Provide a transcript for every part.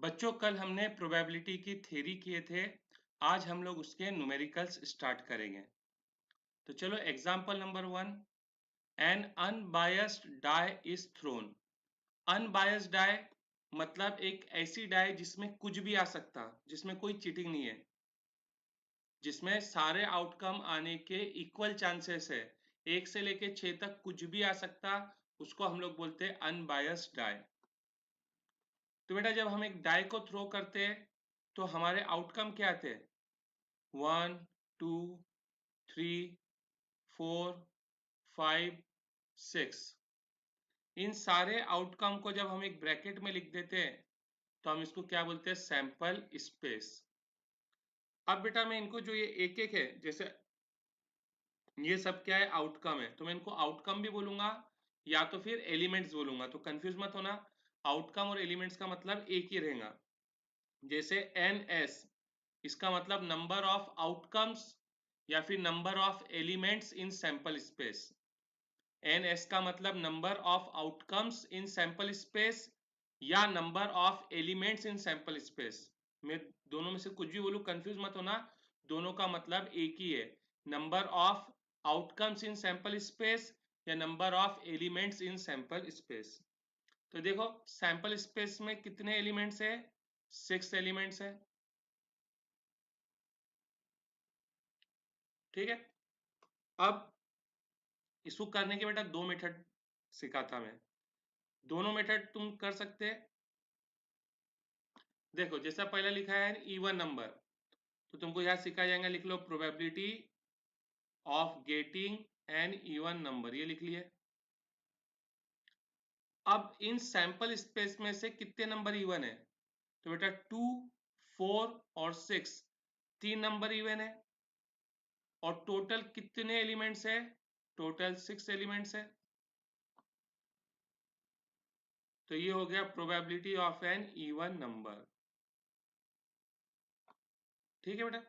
बच्चों कल हमने प्रोबेबिलिटी की थ्योरी किए थे। आज हम लोग उसके न्यूमेरिकल्स स्टार्ट करेंगे। तो चलो example number 1। An unbiased die is thrown. Unbiased die मतलब एक ऐसी डाई जिसमें कुछ भी आ सकता, जिसमें कोई चीटिंग नहीं है, जिसमें सारे आउटकम आने के इक्वल चांसेस है। 1 से लेके 6 तक कुछ भी आ सकता, उसको हम लोग बोलते हैं अनबायस्ड डाई। तो बेटा जब हम एक डाई को थ्रो करते हैं तो हमारे आउटकम क्या आते हैं? 1, 2, 3, 4, 5, 6। इन सारे आउटकम को जब हम एक ब्रैकेट में लिख देते हैं तो हम इसको क्या बोलते हैं? Sample space. अब बेटा मैं इनको जो ये एक एक है, जैसे ये सब क्या है? आउटकम है, तो मैं इनको आउटकम भी बोलूंगा या तो फिर एलिमेंट्स बोलूंगा, तो कंफ्यूज मत होना। आउटकम और एलिमेंट्स का मतलब एक ही रहेगा। जैसे एन एस, इसका मतलब नंबर ऑफ आउटकम्स या फिर number of elements in sample space. N S का मतलब number of outcomes in sample space या number of elements in sample space. मैं दोनों में से कुछ भी बोलूं, कंफ्यूज मत होना। दोनों का मतलब एक ही है, number of outcomes in sample space या number of elements in sample space. तो देखो सैंपल स्पेस में कितने एलिमेंट्स है? 6 एलिमेंट्स है। ठीक है। अब इसको करने के बेटा दो मेथड सिखाता मैं। दोनों मेथड तुम कर सकते हैं। देखो जैसा पहले लिखा है इवन नंबर, तो तुमको यहाँ सिखाया जाएगा, लिख लो probability of getting an even number, ये लिख लिए। अब इन सैंपल स्पेस में से कितने नंबर इवन है? तो बेटा 2, 4 और 6, तीन नंबर इवन है। और टोटल कितने एलिमेंट्स है? टोटल 6 एलिमेंट्स है। तो ये हो गया probability of an even number. ठीक है बेटा।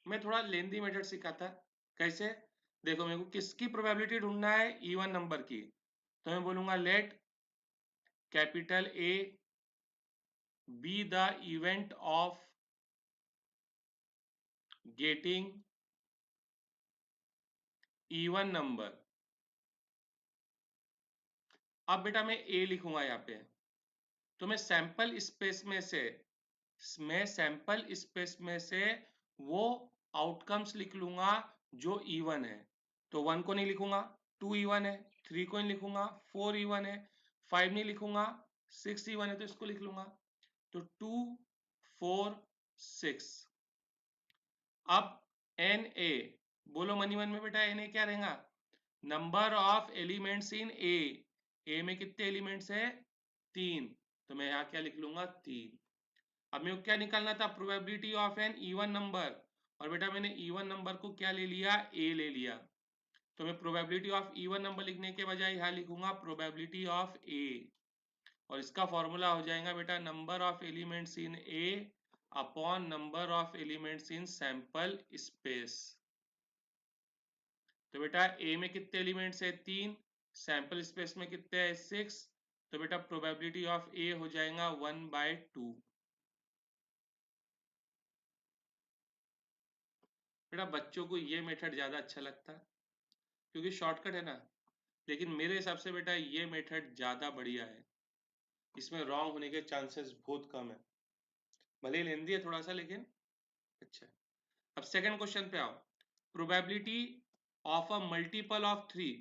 मैं थोड़ा लेंदी मेथड सिखाता। कैसे? देखो मेरे को किसकी प्रोबेबिलिटी ढूंढना है? इवन नंबर की। तो मैं बोलूंगा let capital A be the event of getting even number. अब बेटा मैं ए लिखूंगा यहाँ पे, तो मैं सैंपल स्पेस में से वो आउटकम्स लिख लूंगा जो इवन है। तो 1 को नहीं लिखूंगा, 2 इवन है, 3 को नहीं लिखूंगा, 4 इवन है, 5 नहीं लिखूंगा, 6 इवन है तो इसको लिख लूंगा। तो 2, 4, 6। अब एन ए, बोलो मनी वन में बेटा एन ए क्या रहेगा? नंबर ऑफ एलिमेंट्स इन ए। ए में कितने एलिमेंट्स है? 3। तो मैं यहाँ क्या लिख लूंगा? 3। अब मेरे को क्या निकालना था? Probability of an even number. और बेटा मैंने इवन नंबर को क्या ले लिया? ए ले लिया। तो मैं प्रोबेबिलिटी ऑफ इवन नंबर लिखने के बजाय यहाँ लिखूंगा प्रोबेबिलिटी ऑफ ए। और इसका फॉर्मूला हो जाएगा बेटा number of elements in A upon number of elements in sample space. तो बेटा ए में कितने एलिमेंट्स है? 3। सैंपल स्पेस में कितने है? 6। तो बेटा प्रोबेबिलिटी ऑफ ए हो जाएगा 1/2। बेटा बच्चों को ये मेथड ज्यादा अच्छा लगता है क्योंकि शॉर्टकट है ना, लेकिन मेरे हिसाब से बेटा ये मेथड ज्यादा बढ़िया है। इसमें रॉन्ग होने के चांसेस बहुत कम है, भले ही लेंदी है थोड़ा सा लेकिन अच्छा है। अब सेकंड क्वेश्चन पे आओ। Probability of a multiple of 3।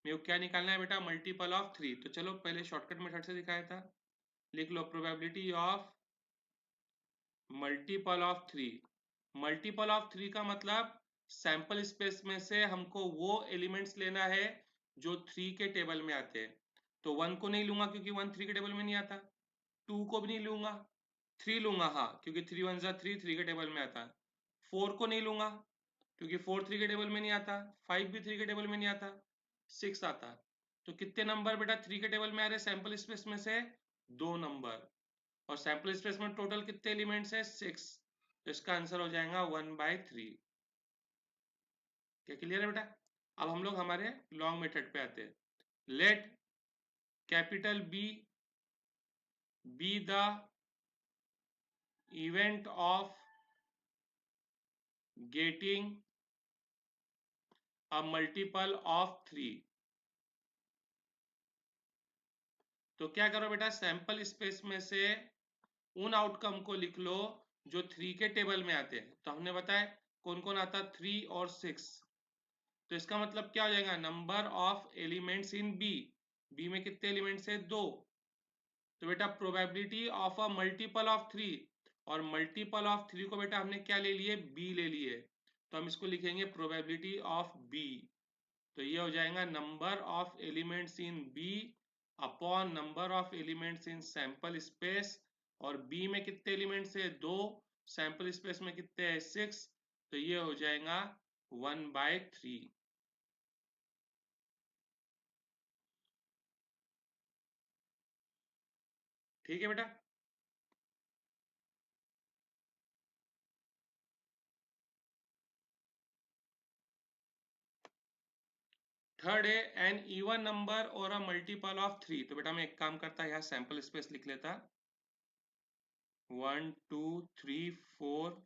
मेरे को क्या निकालना है बेटा? Multiple of 3। तो चलो पहले शॉर्टकट मेथड से दिखाया था, लिख लो probability of multiple of 3। Multiple of 3 का मतलब सैंपल स्पेस में से हमको वो एलिमेंट्स लेना है जो 3 के टेबल में आते हैं। तो 1 को नहीं लूंगा क्योंकि 1 3 के टेबल में नहीं आता। 2 को भी नहीं लूंगा, 3 लूंगा हाँ क्योंकि 3 1 जा 3, 3 के टेबल में आता है। 4 को नहीं लूंगा क्योंकि 4 3 के टेबल में नहीं आता। 5 भी 3 के टेबल में नहीं आता। 6 आता। तो कितने नंबर बेटा 3 के टेबल में आ रहे सैंपल स्पेस में से? 2 नंबर। और सैंपल स्पेस में टोटल कितने एलिमेंट्स है? 6। तो इसका आंसर हो जाएगा 1/3। क्या क्लियर है बेटा? अब हम लोग हमारे लॉन्ग मेथड पे आते हैं। Let capital B be the event of getting a multiple of 3। तो क्या करो बेटा, सैंपल स्पेस में से उन आउटकम को लिख लो जो 3 के टेबल में आते हैं। तो हमने बताया कौन कौन आता, 3 और 6। तो इसका मतलब क्या हो जाएगा, number of elements in B. B में कितने एलिमेंट्स है, 2। तो बेटा probability of a multiple of 3, और मल्टीपल ऑफ 3 को बेटा हमने क्या ले लिए, बी ले लिए। तो हम इसको लिखेंगे प्रोबेबिलिटी ऑफ बी। तो ये हो जाएगा number of elements in B upon number of elements in sample space. और बी में कितने एलिमेंट्स है, 2। सैंपल स्पेस में कितने हैं, 6। तो ये हो जाएगा 1/3। ठीक है बेटा। थर्ड है एन इवन नंबर और अ मल्टीपल ऑफ 3। तो बेटा मैं एक काम करता है, यहाँ सैंपल स्पेस लिख लेता, 1 2 3 4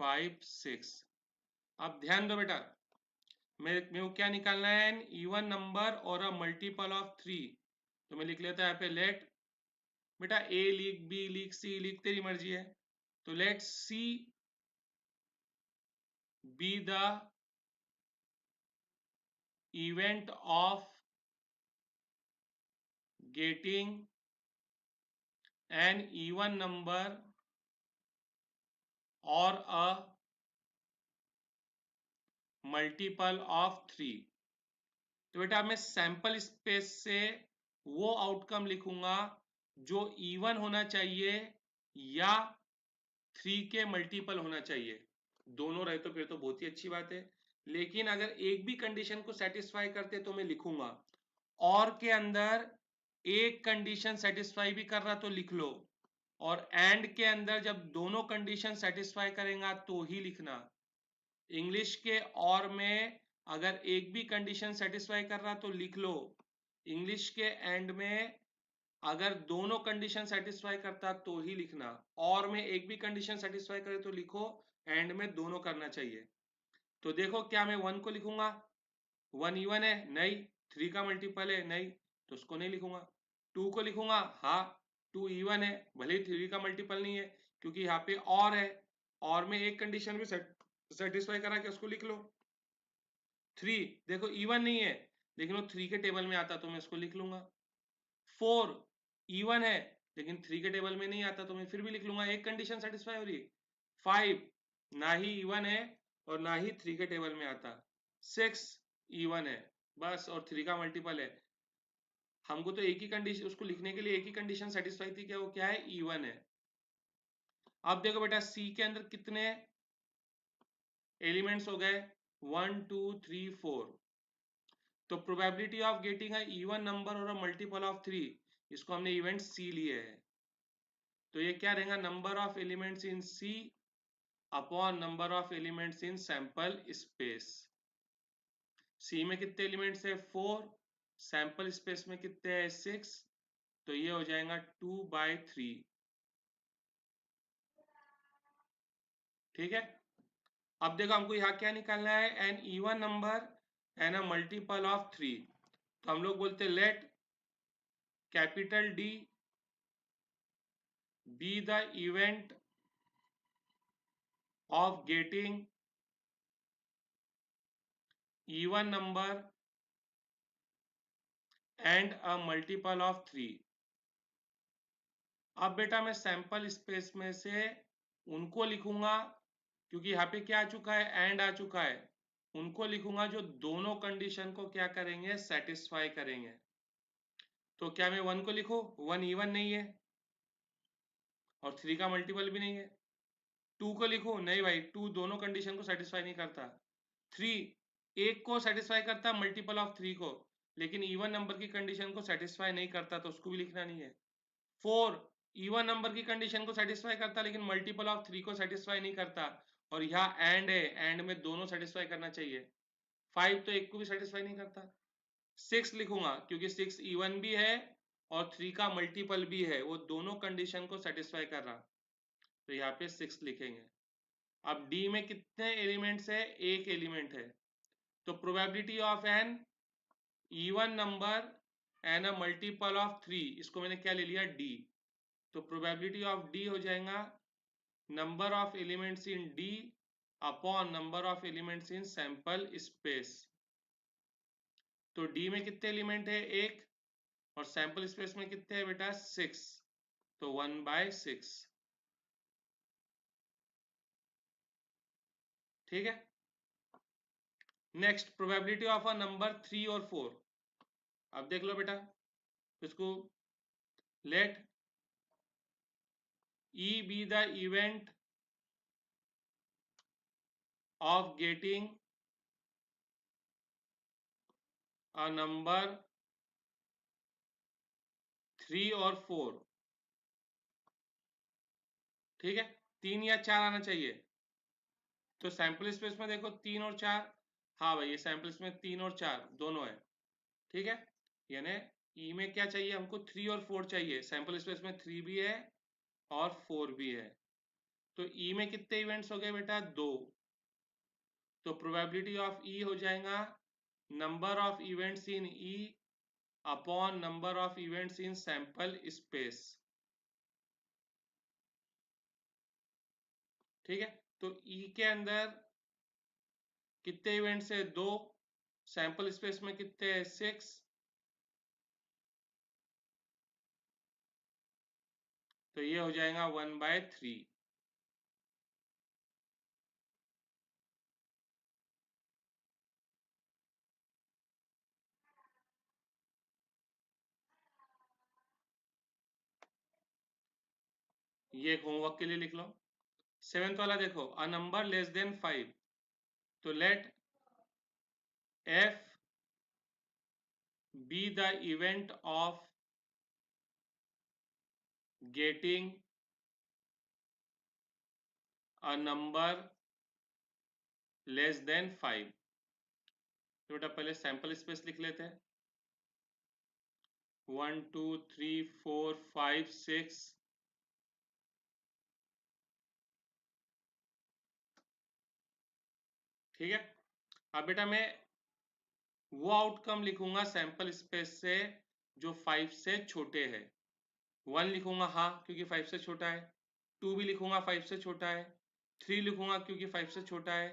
5 6। अब ध्यान दो बेटा, मेरे को क्या निकालना है, एन इवन नंबर और अ मल्टीपल ऑफ 3। तो मैं लिख लेता है यहाँ पे लेट, बेटा ए लिख, बी लिख, सी लिख, तेरी मर्जी है। तो let C be the event of getting an even number और अ मल्टीपल ऑफ 3। तो बेटा मैं सैंपल स्पेस से वो आउटकम लिखूंगा जो इवन होना चाहिए या 3 के मल्टीपल होना चाहिए। दोनों रहे तो फिर तो बहुत ही अच्छी बात है, लेकिन अगर एक भी कंडीशन को सेटिस्फाई करते तो मैं लिखूंगा। और के अंदर एक कंडीशन सेटिस्फाई भी कर रहा तो लिख लो, और एंड के अंदर जब दोनों कंडीशन सेटिस्फाई करेगा तो ही लिखना। इंग्लिश के और में अगर एक भी कंडीशन सेटिस्फाई कर रहा तो लिख लो। इंग्लिश के एंड में अगर दोनों कंडीशन सेटिस्फाई करता तो ही लिखना। और में एक भी कंडीशन सेटिस्फाई करे तो लिखो, एंड में दोनों करना चाहिए। तो देखो क्या मैं 1 को लिखूंगा, 1 इवन है, नहीं। 3 का मल्टीपल है, नहीं, तो उसको नहीं लिखूंगा। 2 को लिखूंगा, हाँ 2 इवन है, भले ही 3 का मल्टीपल नहीं है, क्योंकि यहाँ पे और है। और में एक कंडीशन भी सेटिस्फाई करा के उसको लिख लो। 3 देखो इवन नहीं है, लेकिन वो 3 के टेबल में आता तो मैं उसको लिख लूंगा। 4 इवन है, लेकिन 3 के टेबल में नहीं आता तो मैं फिर भी लिख लूंगा, एक कंडीशन सेटिस्फाई हो रही। 5 ना ही इवन है और ना ही 3 के टेबल में आता। 6 इवन है बस, और 3 का मल्टीपल है। हमको तो एक ही कंडीशन, उसको लिखने के लिए एक ही कंडीशन सेटिस्फाई थी, क्या वो क्या है, इवन है। अब देखो बेटा सी के अंदर कितने एलिमेंट्स हो गए, 1 2 3 4। तो probability of getting a even number और अ मल्टीपल ऑफ 3, इसको हमने इवेंट सी लिए है। तो ये क्या रहेगा, number of elements in C upon number of elements in sample space. C में कितने एलिमेंट्स है, 4। सैंपल स्पेस में कितने हैं, 6। तो ये हो जाएगा 2/3। ठीक है। अब देखो हमको यहाँ क्या निकालना है, an even number and a multiple of 3। तो हम लोग बोलते let capital D be the event of getting even number and a multiple of 3। अब बेटा मैं सैंपल स्पेस में से उनको लिखूंगा, क्योंकि यहाँ पे क्या आ चुका है, एंड आ चुका है। उनको लिखूंगा जो दोनों कंडीशन को क्या करेंगे, सेटिस्फाई करेंगे। तो क्या मैं 1 को लिखूं, 1 इवन नहीं है और 3 का मल्टीपल भी नहीं है। 2 को लिखूं, नहीं भाई 2 दोनों कंडीशन को सेटिस्फाई नहीं करता। 3 एक को सेटिस्फाई करता, मल्टीपल ऑफ 3 को, लेकिन इवन नंबर की कंडीशन को सेटिस्फाई नहीं करता तो उसको भी लिखना नहीं है। 4 इवन नंबर की कंडीशन को सेटिस्फाई करता लेकिन मल्टीपल ऑफ 3 को सेटिस्फाई नहीं करता, और यहाँ एंड है, एंड में दोनों सेटिस्फाई करना चाहिए। 5 तो एक को भी सेटिस्फाई नहीं करता। 6 लिखूंगा क्योंकि 6 इवन भी है और 3 का मल्टीपल भी है, वो दोनों कंडीशन को सेटिस्फाई कर रहा, तो यहाँ पे 6 लिखेंगे। अब डी में कितने एलिमेंट्स है? एक एलिमेंट है, तो probability of an even number and a multiple of 3, इसको मैंने क्या ले लिया? डी। तो प्रोबेबिलिटी ऑफ डी हो जाएगा number of elements in D upon number of elements in sample space. तो डी में कितने एलिमेंट है? एक, और सैंपल स्पेस में कितने हैं बेटा? 6, तो 1/6। ठीक है। Next, probability of a number 3 और 4। अब देख लो बेटा इसको, let E be the event of getting a number 3 और 4। ठीक है, 3 या 4 आना चाहिए। तो सैंपल स्पेस में देखो 3 और 4, हाँ भाई ये सैंपल स्पेस में 3 और 4 दोनों है। ठीक है, यानी ई में क्या चाहिए हमको? 3 और 4 चाहिए। सैंपल स्पेस में 3 भी है और 4 भी है। तो ई में कितने इवेंट्स हो गए बेटा? 2। तो प्रोबेबिलिटी ऑफ ई हो जाएगा number of events in E upon number of events in sample space. ठीक है, तो ई के अंदर कितने इवेंट्स है? 2। सैंपल स्पेस में कितने हैं? 6। तो ये हो जाएगा 1/3। ये होमवर्क के लिए लिख लो। 7th वाला देखो, अ नंबर लेस देन 5। तो let F be the event of getting a number less than 5। तो बेटा पहले सैंपल स्पेस लिख लेते हैं। 1 2 3 4 5 6। ठीक है, अब बेटा मैं वो आउटकम लिखूंगा सैंपल स्पेस से जो 5 से छोटे है। 1 लिखूंगा हाँ क्योंकि 5 से छोटा है, 2 भी लिखूंगा 5 से छोटा है, 3 लिखूंगा क्योंकि 5 से छोटा है,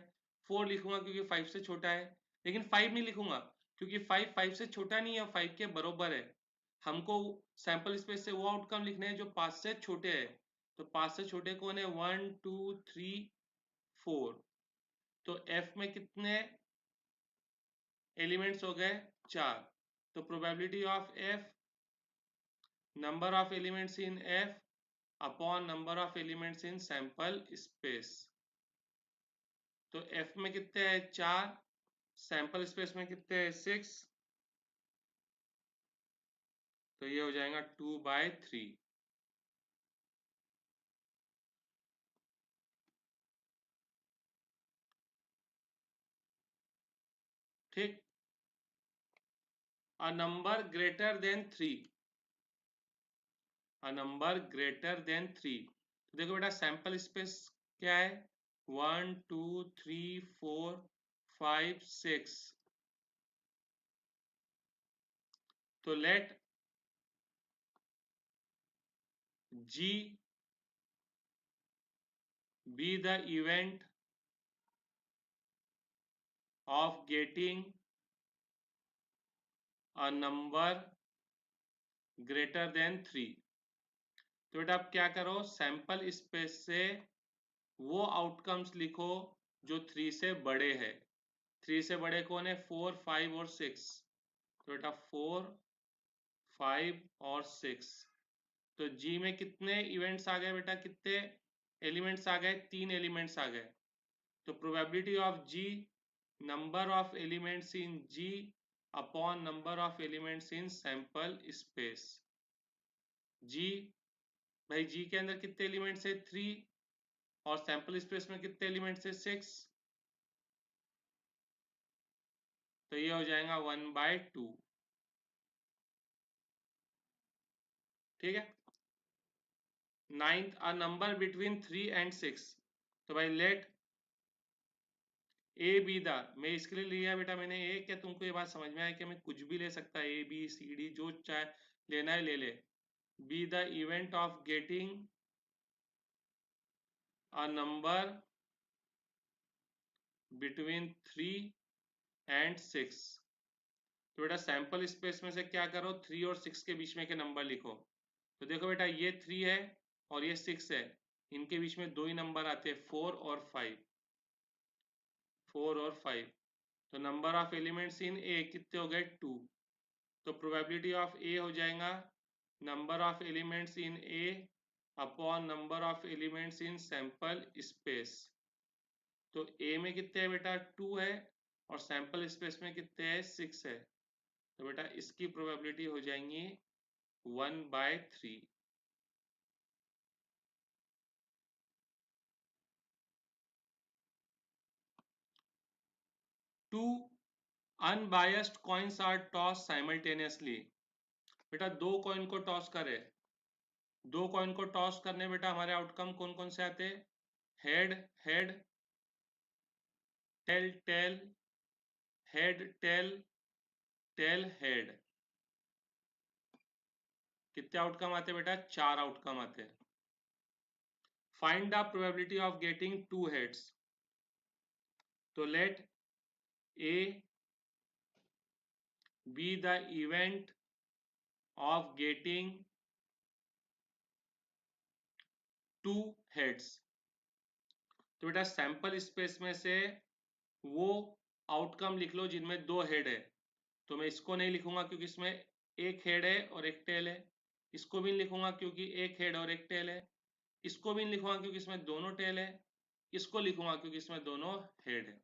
4 लिखूंगा क्योंकि 5 से छोटा है, लेकिन 5 नहीं लिखूंगा क्योंकि 5 से छोटा नहीं है, 5 के बराबर है। हमको सैंपल स्पेस से वो आउटकम लिखने हैं जो 5 से छोटे है। तो 5 से छोटे कौन है? 1 2 3 4। तो एफ में कितने एलिमेंट्स हो गए? 4। तो probability of F number of elements in F upon number of elements in sample space. तो एफ में कितने हैं? 4। सैंपल स्पेस में कितने हैं? 6। तो ये हो जाएगा 2/3। ठीक, a number greater than 3। A number greater than 3। तो देखो बेटा सैंपल स्पेस क्या है? 1 2 3 4 5 6। तो let G be the event of getting a number greater than 3। तो बेटा आप क्या करो, सैंपल स्पेस से वो आउटकम्स लिखो जो 3 से बड़े हैं। 3 से बड़े कौन है? 4 5 और 6। तो बेटा 4 5 और 6। तो जी में कितने इवेंट्स आ गए बेटा? कितने एलिमेंट्स आ गए? 3 एलिमेंट्स आ गए। तो probability of G number of elements in G upon number of elements in sample space. G भाई जी के अंदर कितने एलिमेंट्स है? 3। और सैंपल स्पेस में कितने एलिमेंट्स है? 6। तो ये हो जाएगा 1/2। ठीक है। Ninth, a number between 3 and 6। तो भाई लेट ए बी द, मैं इसके लिए लिया बेटा मैंने ए, क्या तुमको ये बात समझ में आया कि मैं कुछ भी ले सकता है, ए बी सी डी जो चाहे लेना है ले ले। B the event of getting a number between 3 and 6। तो बेटा सैंपल स्पेस में से क्या करो, 3 और 6 के बीच में के नंबर लिखो। तो देखो बेटा ये 3 है और ये 6 है, इनके बीच में दो ही नंबर आते हैं, 4 और 5। 4 और 5। तो नंबर ऑफ एलिमेंट्स इन ए कितने हो गए, 2। तो प्रोबेबिलिटी ऑफ ए हो जाएगा number of elements in A upon number of elements in sample space. तो ए में कितने है बेटा, 2 है, और सैंपल स्पेस में कितने है, 6 है। तो बेटा इसकी प्रोबेबिलिटी हो जाएंगी 1/3। Two unbiased coins are toss simultaneously. बेटा दो कॉइन को टॉस करे, दो कॉइन को टॉस करने बेटा हमारे आउटकम कौन कौन से आते हैं, head head, tail tail, head tail, tail head. कितने आउटकम आते हैं बेटा, 4 आउटकम आते हैं। Find the probability of getting 2 heads. तो let A be the event of getting 2 heads. तो बेटा सैंपल स्पेस में से वो आउटकम लिख लो जिनमें 2 हेड है। तो मैं इसको नहीं लिखूंगा क्योंकि इसमें एक हेड है और एक टेल है। इसको भी नहीं लिखूंगा क्योंकि एक हेड और एक टेल है। इसको भी नहीं लिखूंगा क्योंकि इसमें दोनों टेल है। इसको लिखूंगा क्योंकि इसमें दोनों हेड है।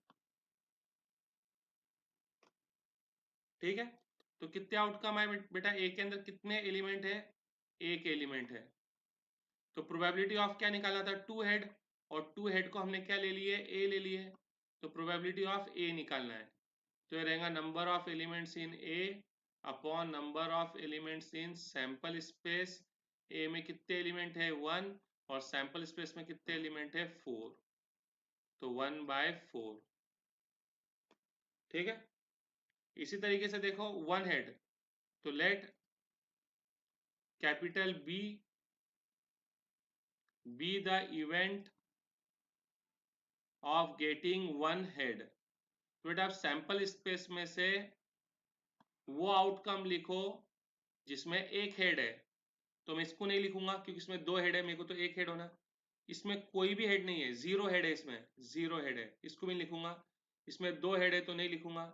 ठीक है। तो कितने आउटकम है बेटा, ए के अंदर कितने एलिमेंट है, एक एलिमेंट है। तो प्रोबेबिलिटी ऑफ क्या निकाला था, 2 हेड, और 2 हेड को हमने क्या ले लिए, ए ले लिए। तो प्रोबेबिलिटी ऑफ ए निकालना है। तो ये रहेगा number of elements in A upon number of elements in sample space. A में कितने एलिमेंट है, 1, और सैंपल स्पेस में कितने एलिमेंट है, 4। तो 1/4। ठीक है। इसी तरीके से देखो वन हेड। तो let capital B be the event of getting one head. तो बेटा आप सैंपल स्पेस में से वो आउटकम लिखो जिसमें एक हेड है। तो मैं इसको नहीं लिखूंगा क्योंकि इसमें 2 हेड है, मेरे को तो एक हेड होना। इसमें कोई भी हेड नहीं है, 0 हेड है, इसमें 0 हेड है, इसको भी लिखूंगा। इसमें 2 हेड है तो नहीं लिखूंगा।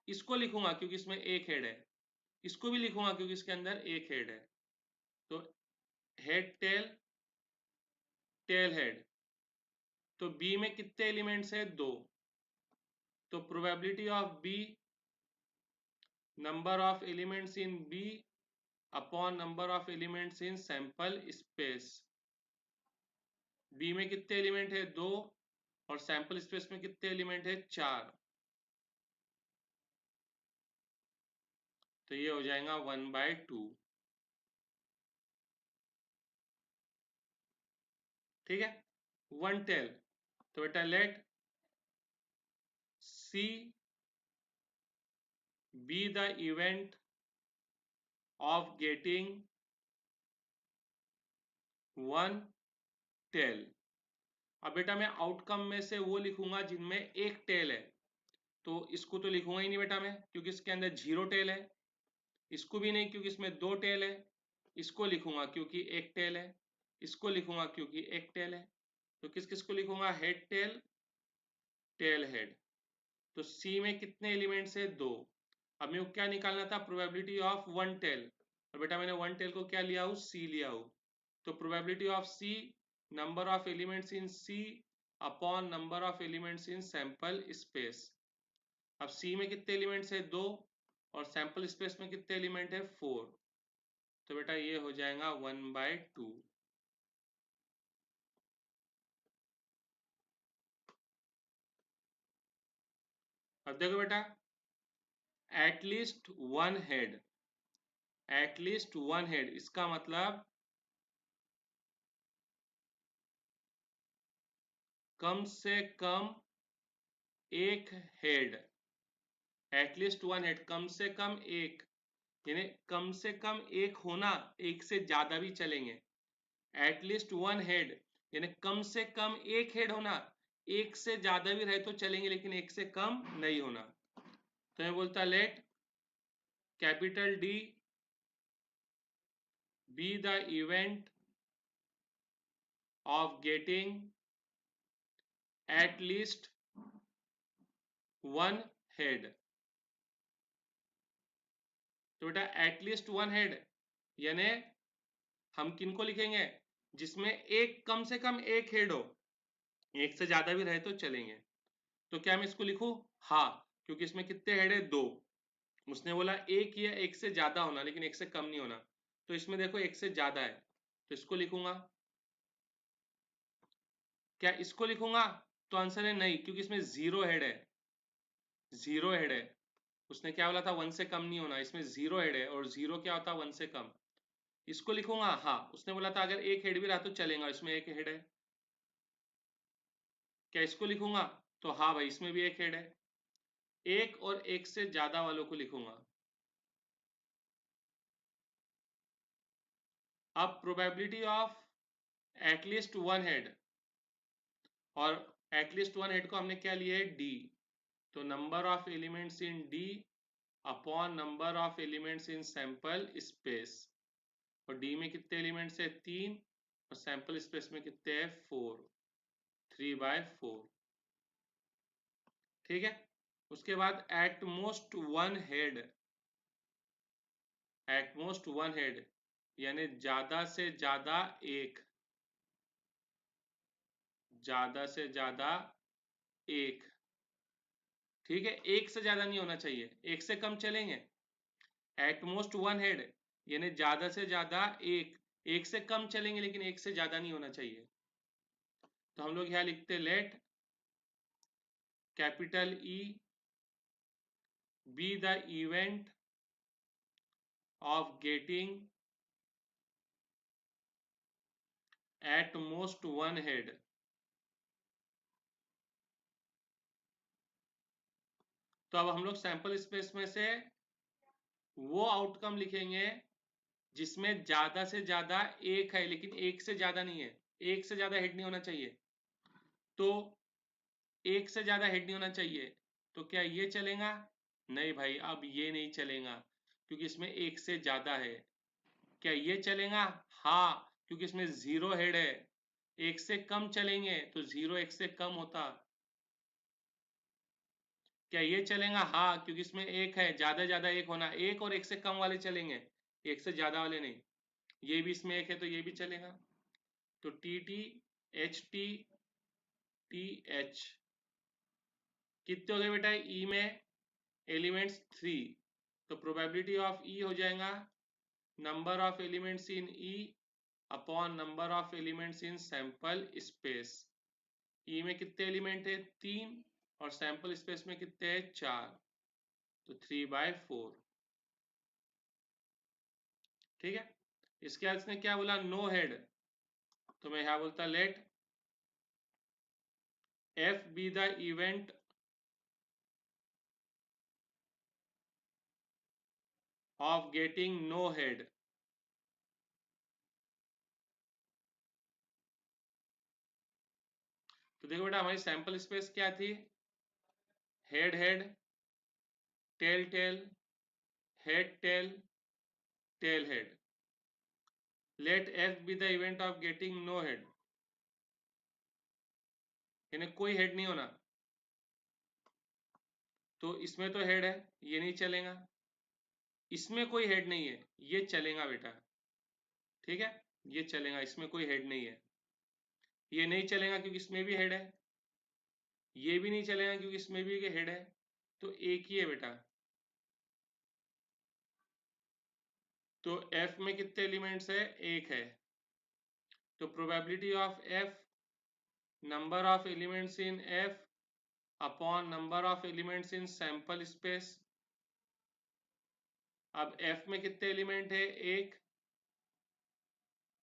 इसको लिखूंगा क्योंकि इसमें एक हेड है। इसको भी लिखूंगा क्योंकि इसके अंदर एक हेड है। तो हेड टेल, टेल हेड। तो बी में कितने एलिमेंट्स है, 2। तो probability of B, number of elements in B upon number of elements in sample space. B में कितने एलिमेंट है, 2, और सैंपल स्पेस में कितने एलिमेंट है, 4। तो ये हो जाएगा 1/2। ठीक है। One tail. तो बेटा let C be the event of getting one tail. अब बेटा मैं आउटकम में से वो लिखूंगा जिनमें एक टेल है। तो इसको तो लिखूंगा ही नहीं बेटा मैं क्योंकि इसके अंदर 0 टेल है। इसको भी नहीं क्योंकि इसमें 2 टेल है। इसको लिखूंगा क्योंकि एक टेल है। इसको लिखूंगा क्योंकि एक टेल है। तो किस किस को लिखूंगा, हेड टेल, टेल हेड। तो सी में कितने एलिमेंट्स है, 2। अब मेरे को क्या निकालना था, प्रोबेबिलिटी ऑफ वन टेल। और बेटा मैंने वन टेल को क्या लिया हूँ, सी लिया हूँ। तो probability of C, number of elements in C upon number of elements in sample space. अब सी में कितने एलिमेंट्स है, 2, और सैंपल स्पेस में कितने एलिमेंट है, 4। तो बेटा ये हो जाएगा 1/2। अब देखो बेटा, at least one head, at least one head, इसका मतलब कम से कम एक हेड, एटलीस्ट वन हेड, कम से कम एक, यानी कम से कम एक होना, एक से ज्यादा भी चलेंगे। एटलीस्ट वन हेड यानी कम से कम एक हेड होना, एक से ज्यादा भी रहे तो चलेंगे लेकिन एक से कम नहीं होना। तो मैं बोलता late capital D be the event of getting at least one head. तो बेटा एटलीस्ट वन हेड यानी हम किनको लिखेंगे, जिसमें एक कम से कम एक हेड हो, एक से ज्यादा भी रहे तो चलेंगे। तो क्या मैं इसको लिखूं? हाँ, क्योंकि इसमें कितने हेड है? दो। उसने बोला एक या एक से ज्यादा होना लेकिन एक से कम नहीं होना, तो इसमें देखो एक से ज्यादा है, तो इसको लिखूंगा। क्या इसको लिखूंगा? तो आंसर है नहीं, क्योंकि इसमें जीरो हेड है, जीरो हेड है। उसने क्या बोला था? वन से कम नहीं होना, इसमें जीरो हेड है और जीरो क्या होता है? वन से कम। इसको लिखूंगा? हाँ, उसने बोला था अगर एक हेड भी रहा तो चलेगा, इसमें एक हेड है। क्या इसको लिखूंगा? तो हाँ भाई, इसमें भी एक हेड है। एक और एक से ज्यादा वालों को लिखूंगा। अब probability of at least one head, और एटलीस्ट वन हेड को हमने क्या लिया है? डी। तो number of elements in D upon number of elements in sample space. और डी में कितने एलिमेंट्स है? तीन। और सैंपल स्पेस में कितने हैं? फोर। 3/4। ठीक है। उसके बाद at most one head, at most one head यानी ज्यादा से ज्यादा एक, ज्यादा से ज्यादा एक। ठीक है, एक से ज्यादा नहीं होना चाहिए, एक से कम चलेंगे। एट मोस्ट वन हेड यानी ज्यादा से ज्यादा एक, एक से कम चलेंगे लेकिन एक से ज्यादा नहीं होना चाहिए। तो हम लोग यहाँ लिखते let capital E be the event of getting at most one head. तो अब हम लोग सैंपल स्पेस में से वो आउटकम लिखेंगे जिसमें ज्यादा से ज्यादा एक है लेकिन एक से ज्यादा नहीं है, एक से ज्यादा हेड नहीं होना चाहिए। तो एक से ज्यादा हेड नहीं होना चाहिए, तो क्या ये चलेगा? नहीं भाई, अब ये नहीं चलेगा क्योंकि इसमें एक से ज्यादा है। क्या ये चलेगा? हाँ, क्योंकि इसमें जीरो हेड है। एक से कम चलेंगे तो जीरो एक से कम होता। क्या ये चलेगा? हाँ, क्योंकि इसमें एक है, ज्यादा एक होना, एक और एक से कम वाले चलेंगे, एक से ज्यादा वाले नहीं। ये भी इसमें एक है तो ये भी चलेगा। तो T T H T T H कितने हो गए बेटा? ई में एलिमेंट्स थ्री, तो प्रोबेबिलिटी ऑफ ई हो जाएगा number of elements in E upon number of elements in sample space. E में कितने एलिमेंट है? तीन। और सैंपल स्पेस में कितने हैं? चार। तो 3/4। ठीक है। इसके बाद इसने क्या बोला? No head. तो मैं यहाँ बोलता let F be the event of getting no head. तो देखो बेटा, हमारी सैंपल स्पेस क्या थी? Head head, tail tail, head tail, tail head. Let F be the event of getting no head यानी कोई हेड नहीं होना। तो इसमें तो हेड है, ये नहीं चलेगा। इसमें कोई हेड नहीं है, ये चलेगा बेटा। ठीक है, ये चलेगा, इसमें कोई हेड नहीं है। ये नहीं चलेगा क्योंकि इसमें भी हेड है। ये भी नहीं चलेगा क्योंकि इसमें भी हेड है। तो एक ही है बेटा। तो एफ में कितने एलिमेंट्स है? एक है। तो probability of F number of elements in F upon number of elements in sample space अब एफ में कितने एलिमेंट है? एक।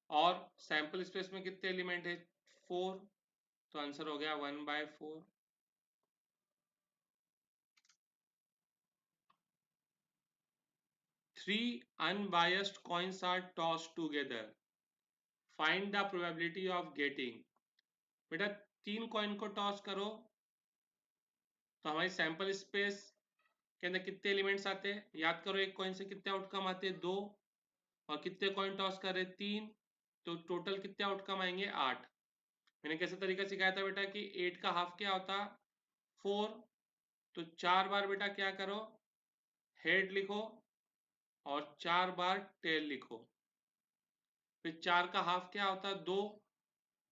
और सैंपल स्पेस में कितने एलिमेंट है? 4। तो आंसर हो गया 1/4। Three unbiased coins are tossed together, find the probability of getting. बेटा 3 कॉइन को टॉस करो तो हमारी सैंपल स्पेस के अंदर कितने एलिमेंट्स आते हैं? याद करो, एक कॉइन से कितने आउटकम आते हैं? 2। और कितने कॉइन टॉस कर रहे? 3। तो टोटल कितने आउटकम आएंगे? 8। मैंने कैसे तरीका सिखाया था बेटा कि 8 का हाफ क्या होता? 4। तो 4 बार बेटा क्या करो? हेड लिखो और 4 बार टेल लिखो। फिर 4 का हाफ क्या होता? 2।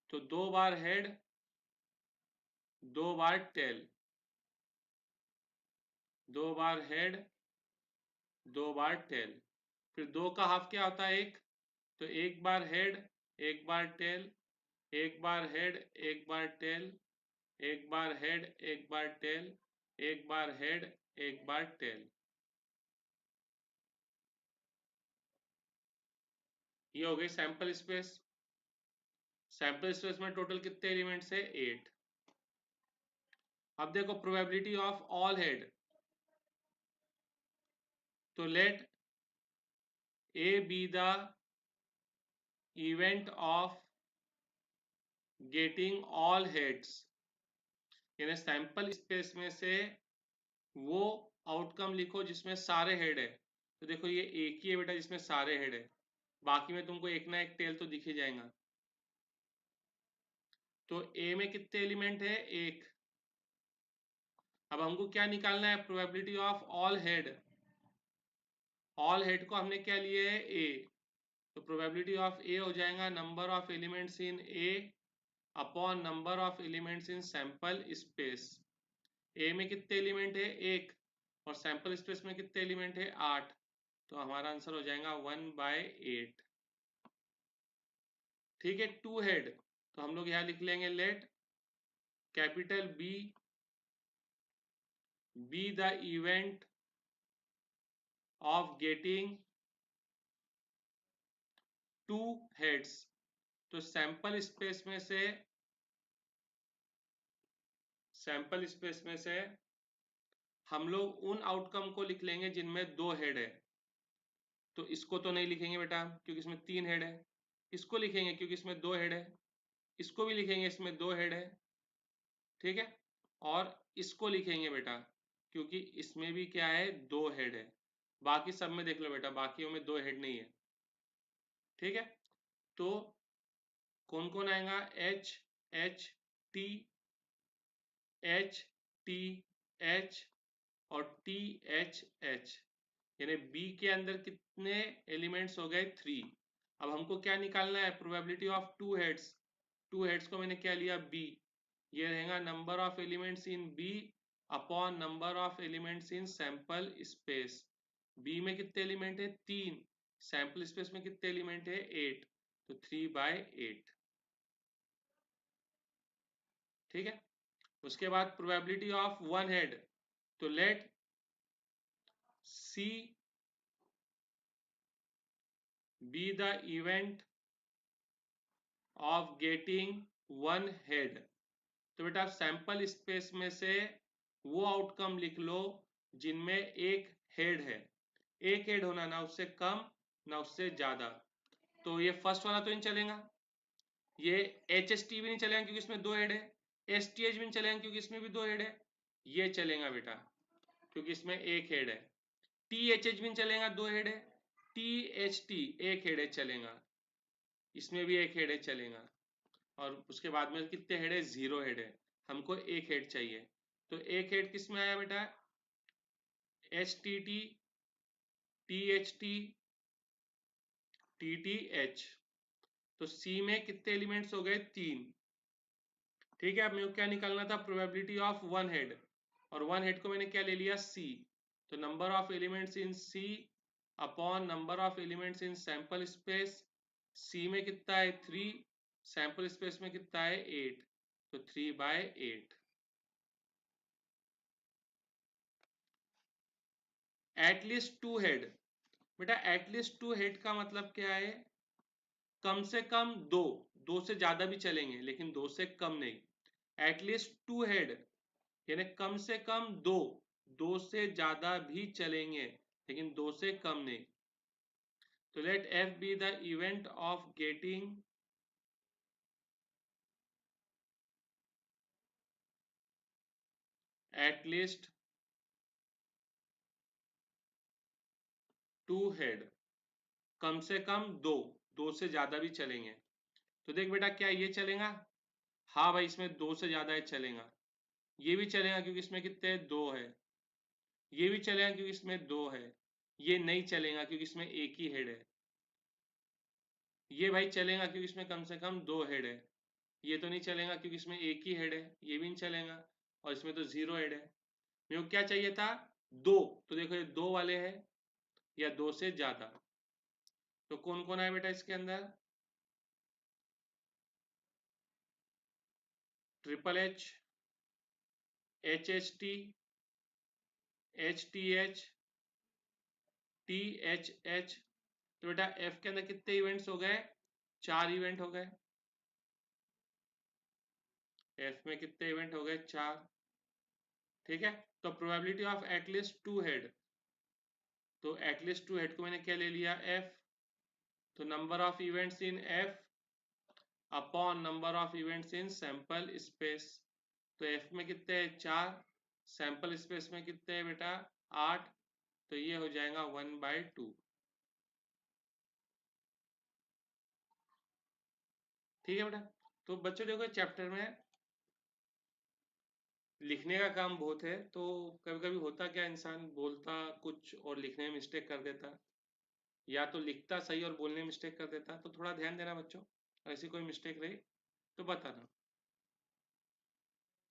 तो 2 बार हेड, 2 बार टेल, 2 बार हेड, 2 बार टेल। फिर 2 का हाफ क्या होता है? 1। तो 1 बार हेड, 1 बार टेल, 1 बार हेड, 1 बार टेल, 1 बार हेड, 1 बार टेल, 1 बार हेड, 1 बार टेल। ये हो गई सैंपल स्पेस। सैंपल स्पेस में टोटल कितने एलिमेंट्स है? 8। अब देखो प्रोबेबिलिटी ऑफ ऑल हेड। तो let A be the event of getting all heads, यानी सैंपल स्पेस में से वो आउटकम लिखो जिसमें सारे हेड है। तो देखो ये एक ही है बेटा जिसमें सारे हेड है, बाकी में तुमको एक ना एक टेल तो दिख ही जाएगा। तो ए में कितने एलिमेंट है? एक। अब हमको क्या निकालना है? Probability of all head. All head को हमने क्या लिए है? ए। तो प्रोबेबिलिटी ऑफ ए हो जाएगा number of elements in A upon number of elements in sample space. A में कितने एलिमेंट है? एक। और सैंपल स्पेस में कितने एलिमेंट है? 8। तो हमारा आंसर हो जाएगा 1/8। ठीक है। 2 हेड, तो हम लोग यहाँ लिख लेंगे let capital B be the event of getting 2 heads. तो सैंपल स्पेस में से हम लोग उन आउटकम को लिख लेंगे जिनमें 2 हेड है। तो इसको तो नहीं लिखेंगे बेटा क्योंकि इसमें 3 हेड है। इसको लिखेंगे क्योंकि इसमें 2 हेड है। इसको भी लिखेंगे, इसमें 2 हेड है। ठीक है। और इसको लिखेंगे बेटा क्योंकि इसमें भी क्या है? 2 हेड है। बाकी सब में देख लो बेटा, बाकियों में 2 हेड नहीं है। ठीक है। तो कौन कौन आएगा? H, H, T, H, T, H और टी, एच, एच। यानी बी के अंदर कितने एलिमेंट्स हो गए? 3। अब हमको क्या निकालना है? Probability of 2 heads. 2 हेड्स को मैंने क्या लिया? बी। ये रहेगा number of elements in B upon number of elements in sample space. B में कितने एलिमेंट है? 3। सैंपल स्पेस में कितने एलिमेंट है? 8। तो 3/8। ठीक है। उसके बाद प्रोबेबिलिटी ऑफ 1 हेड। तो let C be the event of getting 1 head. तो बेटा सैंपल स्पेस में से वो आउटकम लिख लो जिनमें एक हेड है। एक हेड होना, ना उससे कम ना उससे ज्यादा। तो ये फर्स्ट वाला तो नहीं चलेगा। ये एच एस टी भी नहीं चलेगा क्योंकि इसमें 2 हेड है। एस टी एच भी नहीं चलेगा क्योंकि इसमें भी 2 हेड है। ये चलेगा बेटा क्योंकि इसमें एक हेड है। टी एच एच भी नहीं चलेगा, 2 हेड है। टी एच टी एक हेड है, चलेगा। इसमें भी एक हेड है, चलेगा। और उसके बाद में कितने हेड है? 0 हेड है। हमको एक हेड चाहिए। तो एक हेड किस में आया बेटा? H T T, T H T, T T H. तो सी में कितने एलिमेंट्स हो गए? 3। ठीक है। अब मेरे को क्या निकालना था? Probability of 1 head. और 1 हेड को मैंने क्या ले लिया? सी। तो number of elements in C upon number of elements in sample space. C में कितना है? 3। सैंपल स्पेस में कितना है? 8। तो 3/8। At least 2 head. बेटा एटलीस्ट 2 हेड का मतलब क्या है? कम से कम दो, दो से ज्यादा भी चलेंगे लेकिन दो से कम नहीं। एटलीस्ट 2 हेड यानी कम से कम दो, दो से ज्यादा भी चलेंगे लेकिन दो से कम नहीं। तो let F be the event of getting at least 2 head, कम से कम दो, दो से ज्यादा भी चलेंगे। तो देख बेटा क्या ये चलेगा? हाँ भाई इसमें दो से ज्यादा है चलेगा। ये भी चलेगा क्योंकि इसमें कितने दो है। ये भी चलेगा क्योंकि इसमें दो है। ये नहीं चलेगा क्योंकि इसमें एक ही हेड है। ये भाई चलेगा क्योंकि इसमें कम से कम दो हेड है। ये तो नहीं चलेगा क्योंकि इसमें एक ही हेड है। ये भी नहीं चलेगा और इसमें तो जीरो हेड है। मेरे को क्या चाहिए था? दो। तो देखो ये दो वाले हैं या दो से ज्यादा। तो कौन कौन है बेटा इसके अंदर? Triple H, H H T, H T H, T H H. तो बेटा एफ के अंदर कितने इवेंट्स हो गए? चार इवेंट हो गए। एफ में कितने इवेंट हो गए? चार। ठीक है। तो probability of at least to head, तो एटलीस्ट टू हेड को मैंने क्या ले लिया? एफ। तो number of events in F upon number of events in sample space. तो एफ में कितने हैं? चार। सैंपल स्पेस में कितने हैं बेटा? आठ। तो ये हो जाएगा 1/2। ठीक है बेटा। तो बच्चों देखो चैप्टर में लिखने का काम बहुत है, तो कभी कभी होता क्या, इंसान बोलता कुछ और लिखने में मिस्टेक कर देता, या तो लिखता सही और बोलने में मिस्टेक कर देता। तो थोड़ा ध्यान देना बच्चों, ऐसी कोई मिस्टेक रही तो बताना।